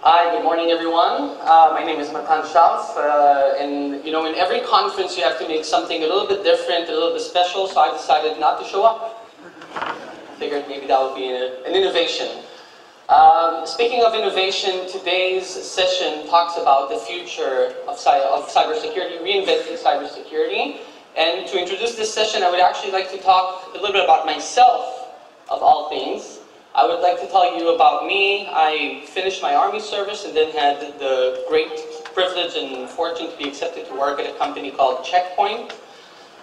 Hi, good morning everyone. My name is Matan Shauf, and in every conference you have to make something a little bit different, a little bit special, so I decided not to show up. Figured maybe that would be an innovation. Speaking of innovation, today's session talks about the future of cybersecurity, reinventing cybersecurity. And to introduce this session, I would actually like to talk a little bit about myself, of all things. I would like to tell you about me. I finished my Army service and then had the great privilege and fortune to be accepted to work at a company called Check Point.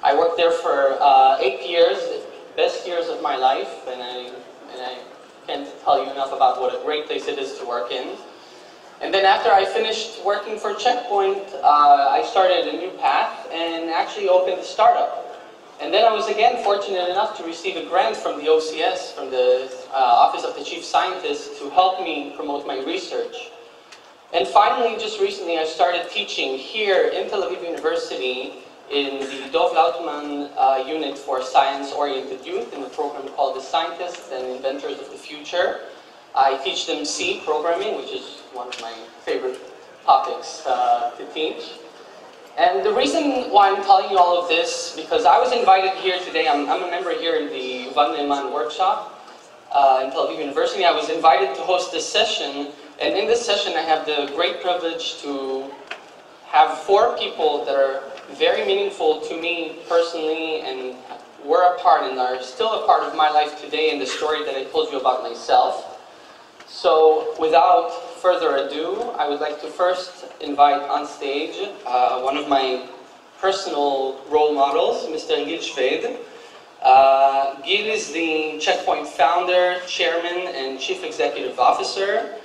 I worked there for 8 years, the best years of my life, and I can't tell you enough about what a great place it is to work in. And then after I finished working for Check Point, I started a new path and actually opened a startup. And then I was again fortunate enough to receive a grant from the OCS, from the Office of the Chief Scientist, to help me promote my research. And finally, just recently, I started teaching here in Tel Aviv University in the Dov Lautman unit for science-oriented youth in a program called the Scientists and Inventors of the Future. I teach them C programming, which is one of my favorite topics to teach. And the reason why I'm telling you all of this, because I was invited here today, I'm a member here in the Yuval Ne'eman workshop in Tel Aviv University. I was invited to host this session, and in this session I have the great privilege to have 4 people that are very meaningful to me personally and were a part and are still a part of my life today in the story that I told you about myself. So without further ado, I would like to first invite on stage one of my personal role models, Mr. Gil Shved. Gil is the Check Point founder, chairman, and chief executive officer.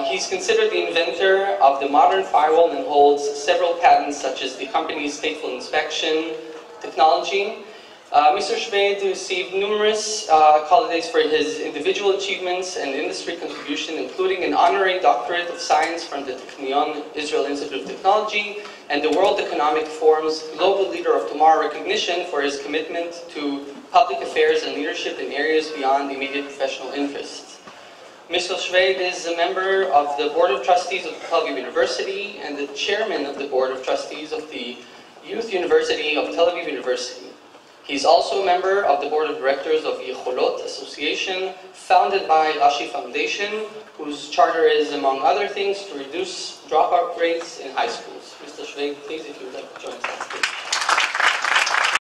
He's considered the inventor of the modern firewall and holds several patents such as the company's stateful inspection technology. Mr. Shved received numerous accolades for his individual achievements and industry contribution, including an honorary doctorate of science from the Technion Israel Institute of Technology and the World Economic Forum's Global Leader of Tomorrow recognition for his commitment to public affairs and leadership in areas beyond immediate professional interests. Mr. Shved is a member of the Board of Trustees of Tel Aviv University and the chairman of the Board of Trustees of the Youth University of Tel Aviv University. He's also a member of the board of directors of Yecholot Association, founded by Rashi Foundation, whose charter is, among other things, to reduce dropout rates in high schools. Mr. Shved, please, if you would like to join us on stage.